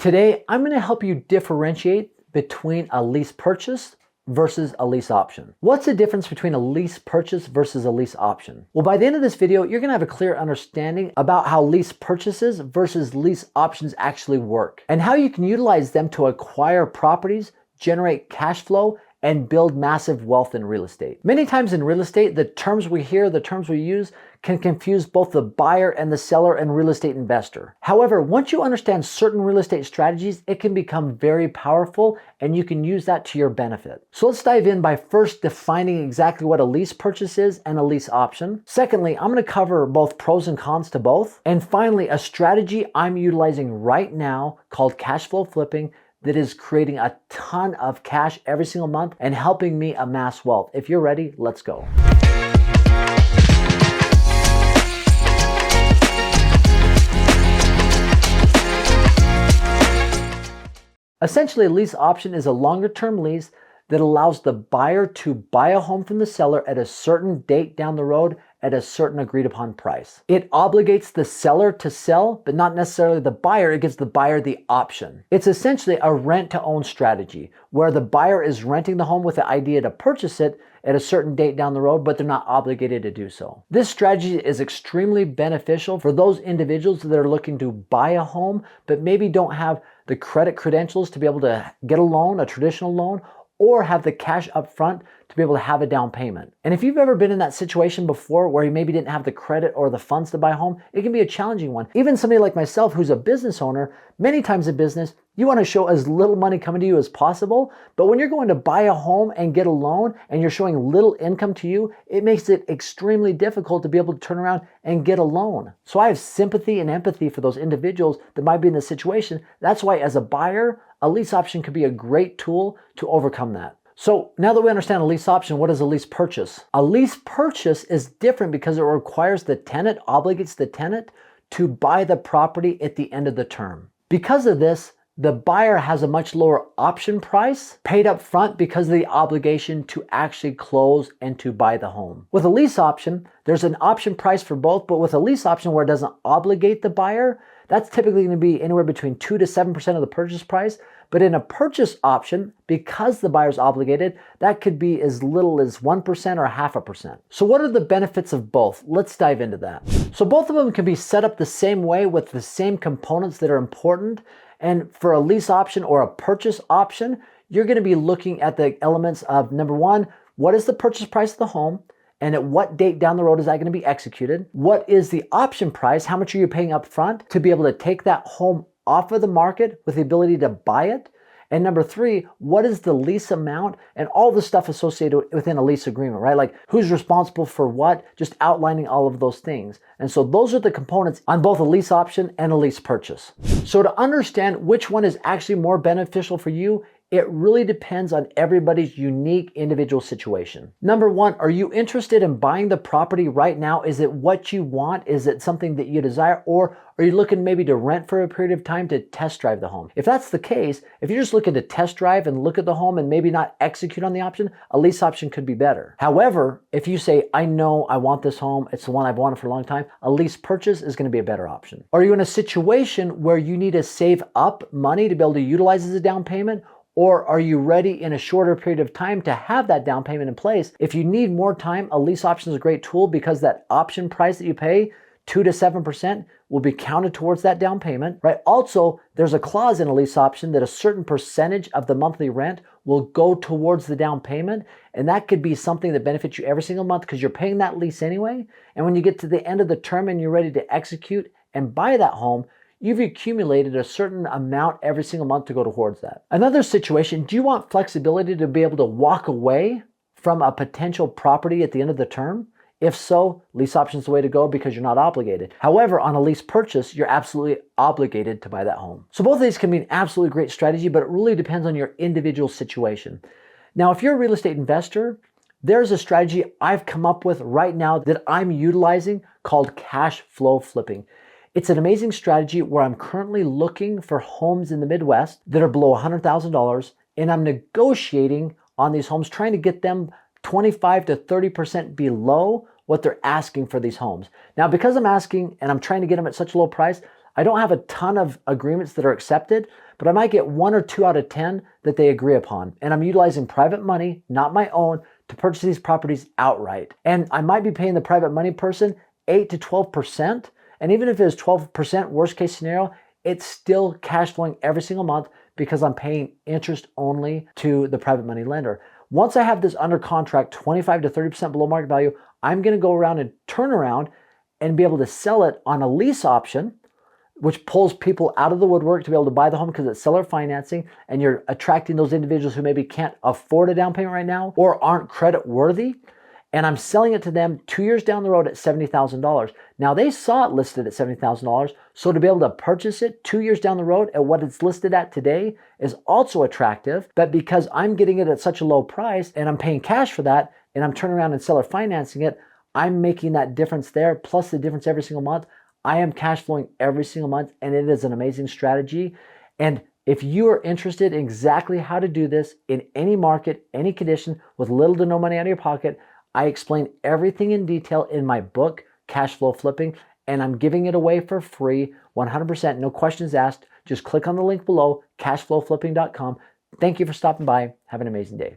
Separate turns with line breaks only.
Today, I'm going to help you differentiate between a lease purchase versus a lease option. What's the difference between a lease purchase versus a lease option? Well, by the end of this video, you're going to have a clear understanding about how lease purchases versus lease options actually work and how you can utilize them to acquire properties, generate cash flow, and build massive wealth in real estate. Many times in real estate, the terms we hear, the terms we use can confuse both the buyer and the seller and real estate investor. However, once you understand certain real estate strategies, it can become very powerful and you can use that to your benefit. So let's dive in by first defining exactly what a lease purchase is and a lease option. Secondly, I'm going to cover both pros and cons to both. And finally, a strategy I'm utilizing right now called cash flow flipping that is creating a ton of cash every single month and helping me amass wealth. If you're ready, let's go. Essentially, a lease option is a longer-term lease that allows the buyer to buy a home from the seller at a certain date down the road at a certain agreed upon price. It obligates the seller to sell, but not necessarily the buyer. It gives the buyer the option. It's essentially a rent-to-own strategy where the buyer is renting the home with the idea to purchase it at a certain date down the road, but they're not obligated to do so. This strategy is extremely beneficial for those individuals that are looking to buy a home, but maybe don't have the credit credentials to be able to get a loan, a traditional loan, or have the cash up front to be able to have a down payment. And if you've ever been in that situation before where you maybe didn't have the credit or the funds to buy a home, it can be a challenging one. Even somebody like myself who's a business owner, many times in business, you want to show as little money coming to you as possible. But when you're going to buy a home and get a loan and you're showing little income to you, it makes it extremely difficult to be able to turn around and get a loan. So I have sympathy and empathy for those individuals that might be in this situation. That's why as a buyer, a lease option could be a great tool to overcome that. So now that we understand a lease option, what is a lease purchase? A lease purchase is different because it requires the tenant, obligates the tenant to buy the property at the end of the term. Because of this, the buyer has a much lower option price paid up front because of the obligation to actually close and to buy the home. With a lease option, there's an option price for both, but with a lease option where it doesn't obligate the buyer, that's typically going to be anywhere between 2 to 7% of the purchase price. But in a purchase option, because the buyer's obligated, that could be as little as 1% or 0.5%. So what are the benefits of both? Let's dive into that. So both of them can be set up the same way with the same components that are important. And for a lease option or a purchase option, you're going to be looking at the elements of, number one, what is the purchase price of the home? And at what date down the road is that going to be executed? What is the option price? How much are you paying up front to be able to take that home off of the market with the ability to buy it? And number three, what is the lease amount and all the stuff associated within a lease agreement, right? Like who's responsible for what, just outlining all of those things. And so those are the components on both a lease option and a lease purchase. So to understand which one is actually more beneficial for you, it really depends on everybody's unique individual situation. Number one, are you interested in buying the property right now? Is it what you want? Is it something that you desire? Or are you looking maybe to rent for a period of time to test drive the home? If that's the case, if you're just looking to test drive and look at the home and maybe not execute on the option, a lease option could be better. However, if you say, I know I want this home, it's the one I've wanted for a long time, a lease purchase is going to be a better option. Are you in a situation where you need to save up money to be able to utilize as a down payment? Or are you ready in a shorter period of time to have that down payment in place? If you need more time, a lease option is a great tool because that option price that you pay, 2 to 7%, will be counted towards that down payment, right? Also, there's a clause in a lease option that a certain percentage of the monthly rent will go towards the down payment. And that could be something that benefits you every single month because you're paying that lease anyway. And when you get to the end of the term and you're ready to execute and buy that home, you've accumulated a certain amount every single month to go towards that. Another situation, do you want flexibility to be able to walk away from a potential property at the end of the term? If so, lease option is the way to go because you're not obligated. However, on a lease purchase, you're absolutely obligated to buy that home. So both of these can be an absolutely great strategy, but it really depends on your individual situation. Now, if you're a real estate investor, there's a strategy I've come up with right now that I'm utilizing called cash flow flipping. It's an amazing strategy where I'm currently looking for homes in the Midwest that are below $100,000, and I'm negotiating on these homes, trying to get them 25 to 30% below what they're asking for these homes. Now, because I'm asking and I'm trying to get them at such a low price, I don't have a ton of agreements that are accepted, but I might get 1 or 2 out of 10 that they agree upon. And I'm utilizing private money, not my own, to purchase these properties outright. And I might be paying the private money person 8 to 12%. And even if it is 12% worst case scenario, it's still cash flowing every single month because I'm paying interest only to the private money lender. Once I have this under contract 25 to 30% below market value, I'm going to go around and turn around and be able to sell it on a lease option, which pulls people out of the woodwork to be able to buy the home because it's seller financing, and you're attracting those individuals who maybe can't afford a down payment right now or aren't credit worthy. And I'm selling it to them 2 years down the road at $70,000. Now they saw it listed at $70,000, so to be able to purchase it 2 years down the road at what it's listed at today is also attractive. But because I'm getting it at such a low price and I'm paying cash for that, and I'm turning around and seller financing it, I'm making that difference there, plus the difference every single month. I am cash flowing every single month, and it is an amazing strategy. And if you are interested in exactly how to do this in any market, any condition, with little to no money out of your pocket, I explain everything in detail in my book, Cash Flow Flipping, and I'm giving it away for free, 100%, no questions asked. Just click on the link below, cashflowflipping.com. Thank you for stopping by. Have an amazing day.